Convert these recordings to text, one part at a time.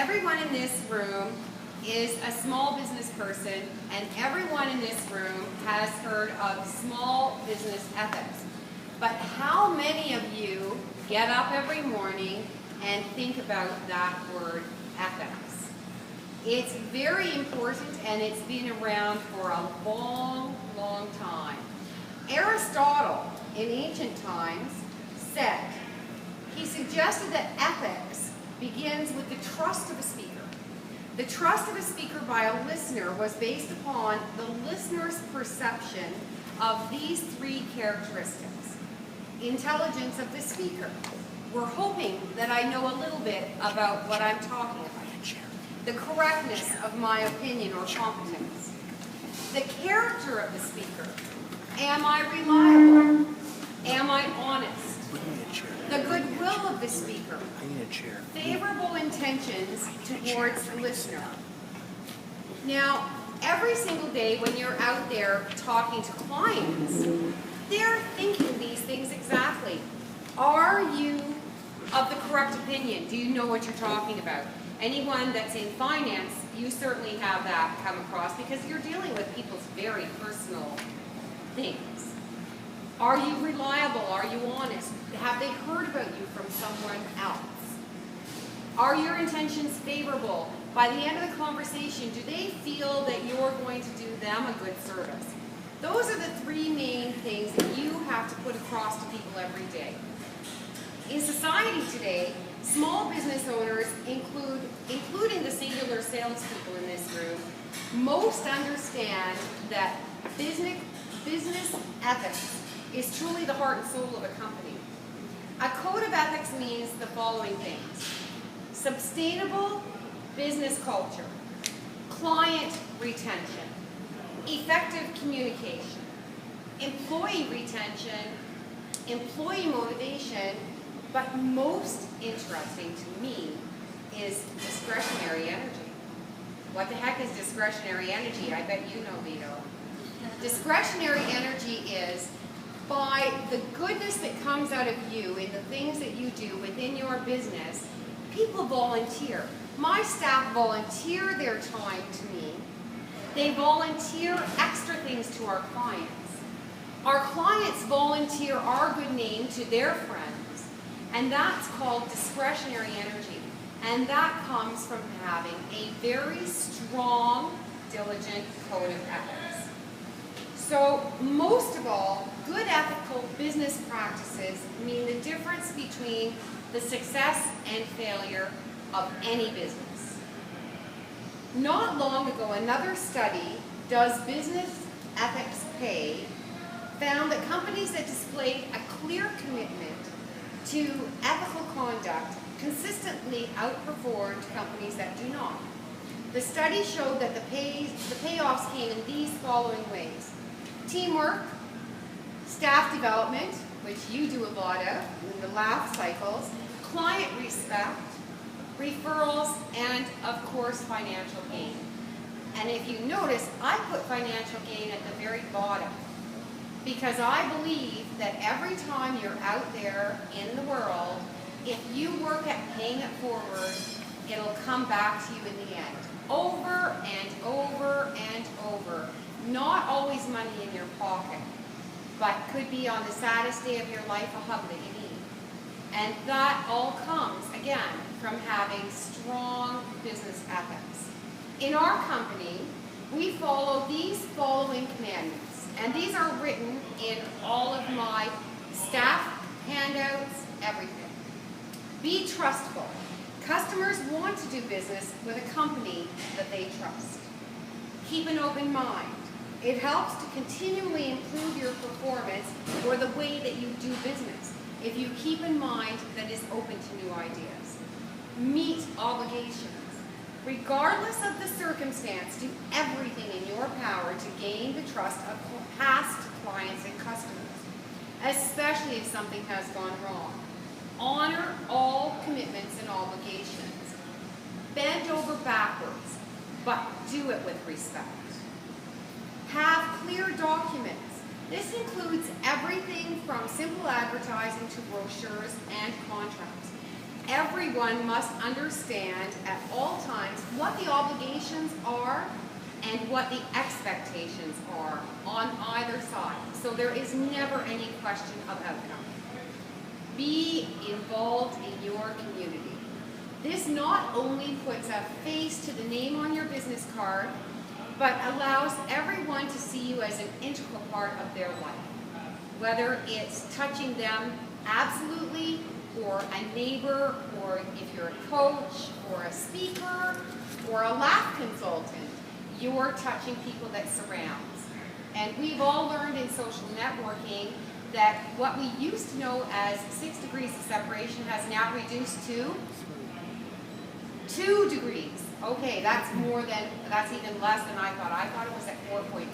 everyone in this room is a small business person, and everyone in this room has heard of small business ethics. But how many of you get up every morning and think about that word ethics? It's very important, and it's been around for a long, long time. Aristotle, in ancient times, he suggested that ethics begins with the trust of a speaker. The trust of a speaker by a listener was based upon the listener's perception of these three characteristics. Intelligence of the speaker. We're hoping that I know a little bit about what I'm talking about. The correctness of my opinion or competence. The character of the speaker. Am I reliable? Am I honest? The goodwill of the speaker. Favorable intentions towards the listener. Now, every single day when you're out there talking to clients, they're thinking these things exactly. Are you of the correct opinion? Do you know what you're talking about? Anyone that's in finance, you certainly have that come across because you're dealing with people's very personal things. Are you reliable? Are you honest? Have they heard about you from someone else? Are your intentions favorable? By the end of the conversation, do they feel that you're going to do them a good service? Those are the three main things that you have to put across to people every day. In society today, small business owners, including the singular salespeople in this room, most understand that business ethics is truly the heart and soul of a company. A code of ethics means the following things: sustainable business culture, client retention, effective communication, employee retention, employee motivation, but most interesting to me is discretionary energy. What the heck is discretionary energy? I bet you know, Vito. Discretionary energy is by the goodness that comes out of you in the things that you do within your business. People volunteer. My staff volunteer their time to me. They volunteer extra things to our clients. Our clients volunteer our good name to their friends, and that's called discretionary energy. And that comes from having a very strong, diligent code of ethics. So, most of all, good ethical business practices mean the difference between the success and failure of any business. Not long ago, another study, Does Business Ethics Pay?, found that companies that displayed a clear commitment to ethical conduct consistently outperformed companies that do not. The study showed that the payoffs came in these following ways: teamwork, staff development, which you do a lot of in the laugh cycles, client respect, referrals, and of course financial gain. And if you notice, I put financial gain at the very bottom because I believe that every time you're out there in the world, if you work at paying it forward, it'll come back to you in the end. Over and over and over. Not always money in your pocket, but could be on the saddest day of your life a hug that you need. And that all comes, again, from having strong business ethics. In our company, we follow these following commandments, and these are written in all of my staff handouts, everything. Be trustful. Customers want to do business with a company that they trust. Keep an open mind. It helps to continually improve your performance or the way that you do business if you keep in mind that it's open to new ideas. Meet obligations. Regardless of the circumstance, do everything in your power to gain the trust of past clients and customers, especially if something has gone wrong. Honor all commitments and obligations. Bend over backwards, but do it with respect. Have clear documents. This includes everything from simple advertising to brochures and contracts. everyone must understand at all times what the obligations are and what the expectations are on either side. So there is never any question of outcome. Be involved in your community. This not only puts a face to the name on your business card, but allows everyone to see you as an integral part of their life. Whether it's touching them absolutely, or a neighbor, or if you're a coach, or a speaker, or a laugh consultant, you're touching people that surrounds. And we've all learned in social networking that what we used to know as 6 degrees of separation has now reduced to 2 degrees. Okay, that's even less than I thought. I thought it was at 4.3.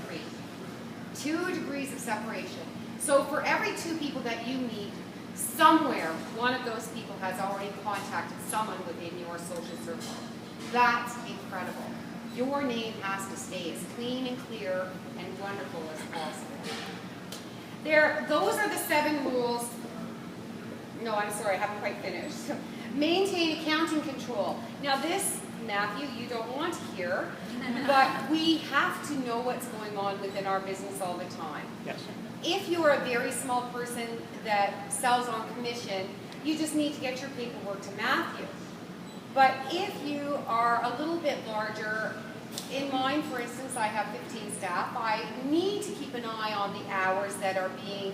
2 degrees of separation. So for every 2 people that you meet, somewhere one of those people has already contacted someone within your social circle. That's incredible. Your name has to stay as clean and clear and wonderful as possible. Those are the 7 rules. No, I'm sorry, I haven't quite finished. Maintain accounting control. Now this, Matthew, you don't want to hear, but we have to know what's going on within our business all the time. Yes. If you're a very small person that sells on commission, you just need to get your paperwork to Matthew. But if you are a little bit larger, in mine, for instance, I have 15 staff. I need to keep an eye on the hours that are being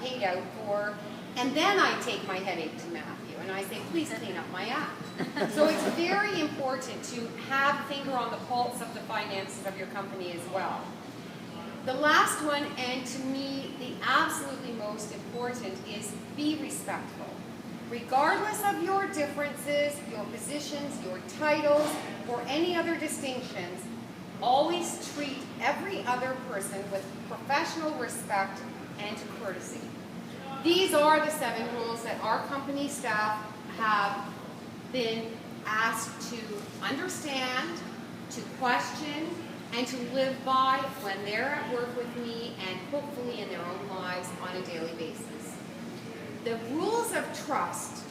paid out for, and then I take my headache to Matthew and I say, please clean up my act. So it's very important to have a finger on the pulse of the finances of your company as well. The last one, and to me the absolutely most important, is be respectful. Regardless of your differences, your positions, your titles, or any other distinctions, always treat every other person with professional respect and courtesy. These are the 7 rules that our company staff have been asked to understand, to question, and to live by when they're at work with me and hopefully in their own lives on a daily basis. The rules of trust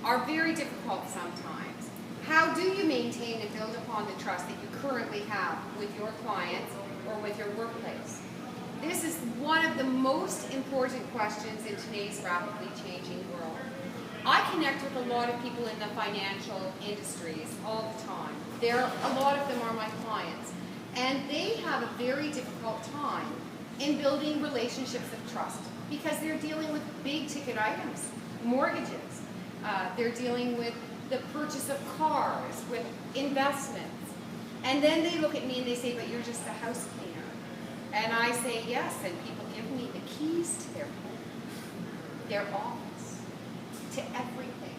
are very difficult sometimes. How do you maintain and build upon the trust that you currently have with your clients or with your workplace? This is one of the most important questions in today's rapidly changing world. I connect with a lot of people in the financial industries all the time. A lot of them are my clients. And they have a very difficult time in building relationships of trust because they're dealing with big ticket items, mortgages. They're dealing with the purchase of cars, with investments. And then they look at me and they say, but you're just a house cleaner. And I say, yes, and people give me the keys to their home, their office, to everything.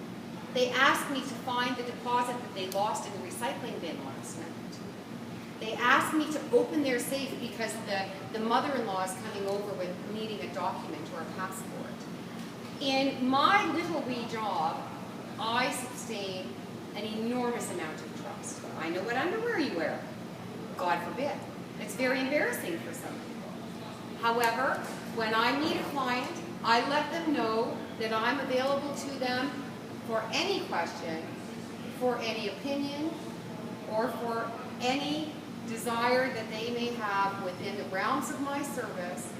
They ask me to find the deposit that they lost in the recycling bin last night. They ask me to open their safe because the mother-in-law is coming over with needing a document or a passport. In my little wee job, I sustain an enormous amount of trust. I know what underwear you wear. God forbid. It's very embarrassing for some people. However, when I meet a client, I let them know that I'm available to them for any question, for any opinion, or for any desire that they may have within the realms of my service,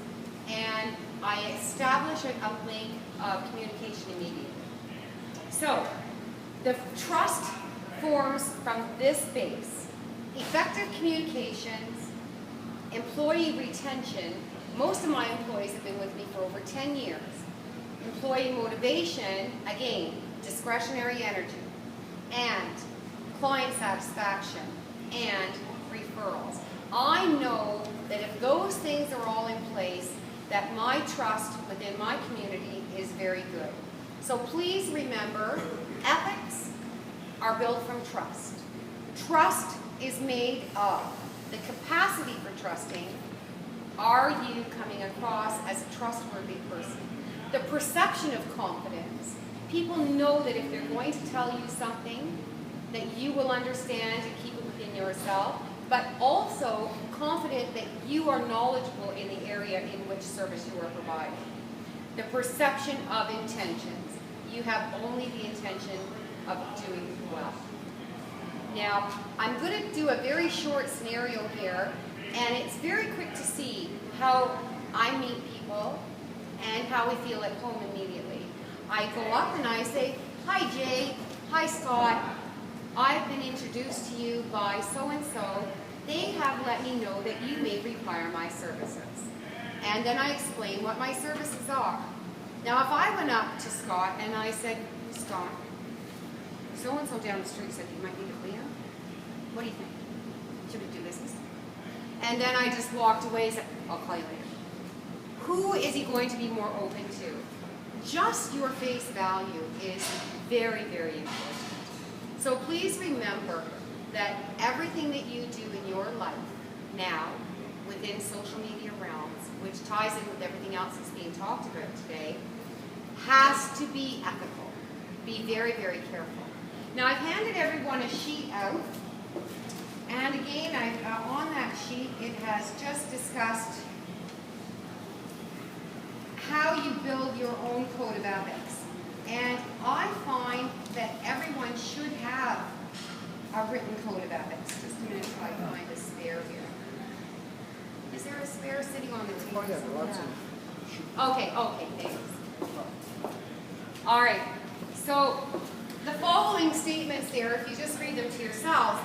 and I establish a link of communication immediately. So, the trust forms from this base. Effective communications, employee retention. Most of my employees have been with me for over 10 years. Employee motivation, again, discretionary energy, and client satisfaction, and referrals. I know that if those things are all in place, that my trust within my community is very good. So please remember, ethics are built from trust. Trust is made of the capacity for trusting. Are you coming across as a trustworthy person? The perception of confidence. People know that if they're going to tell you something, that you will understand and keep it within yourself, but also confident that you are knowledgeable in the area in which service you are providing. The perception of intentions. you have only the intention of doing well. Now, I'm going to do a very short scenario here, and it's very quick to see how I meet people and how we feel at home immediately. I go up and I say, "Hi Jay, hi Scott, I've been introduced to you by so-and-so. They have let me know that you may require my services." And then I explain what my services are. Now if I went up to Scott and I said, "Scott, so-and-so down the street said you might need a cleaner. What do you think? Should we do business?" And then I just walked away and said, "I'll call you later." Who is he going to be more open to? Just your face value is very, very important. So please remember that everything that you do in your life now within social media realms, which ties in with everything else that's being talked about today, has to be ethical. Be very, very careful. Now I've handed everyone a sheet out, and again, on that sheet it has just discussed how you build your own code of ethics. And I find that everyone should have a written code of ethics. Just a minute until I find a spare here. Is there a spare sitting on the table? Okay, thanks. All right, so the following statements there, if you just read them to yourselves,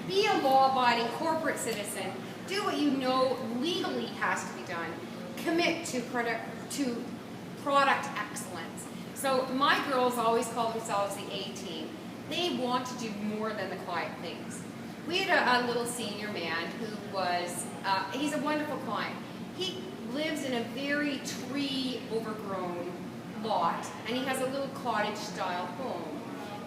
be a law-abiding corporate citizen, do what you know legally has to be done, commit to product excellence. So my girls always call themselves the A-team. They want to do more than the quiet things. We had a little senior man who was, he's a wonderful client. He lives in a very tree overgrown lot, and he has a little cottage style home.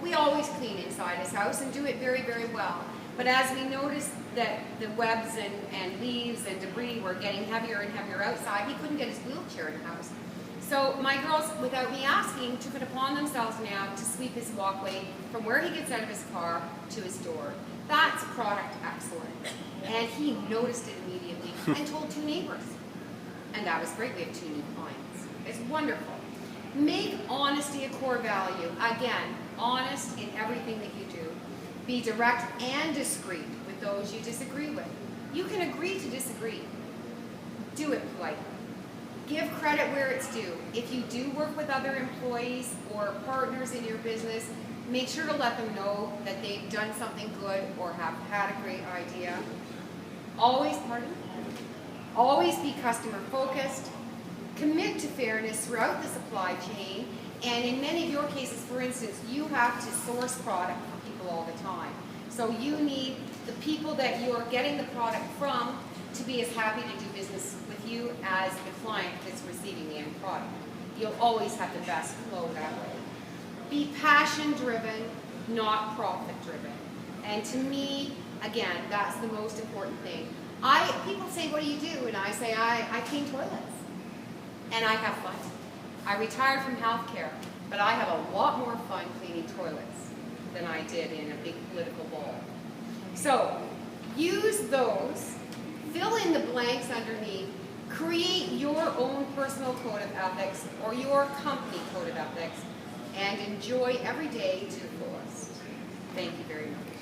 We always clean inside his house and do it very, very well. But as we noticed that the webs and leaves and debris were getting heavier and heavier outside, he couldn't get his wheelchair in the house. So my girls, without me asking, took it upon themselves now to sweep his walkway from where he gets out of his car to his door. That's product excellence. And he noticed it immediately and told 2 neighbors. And that was great. We have 2 new clients. It's wonderful. Make honesty a core value. Again, honest in everything that you do. Be direct and discreet with those you disagree with. You can agree to disagree. Do it politely. Give credit where it's due. If you do work with other employees or partners in your business, make sure to let them know that they've done something good or have had a great idea. Always be customer focused. Commit to fairness throughout the supply chain. And in many of your cases, for instance, you have to source product for people all the time. So you need the people that you're getting the product from to be as happy to do business with you as the client that's receiving the end product. You'll always have the best flow that way. Be passion-driven, not profit-driven. And to me, again, that's the most important thing. People say, "What do you do?" And I say, I clean toilets. And I have fun. I retired from healthcare, but I have a lot more fun cleaning toilets than I did in a big political bowl. So use those, fill in the blanks underneath, create your own personal code of ethics or your company code of ethics, and enjoy every day to the fullest. Thank you very much.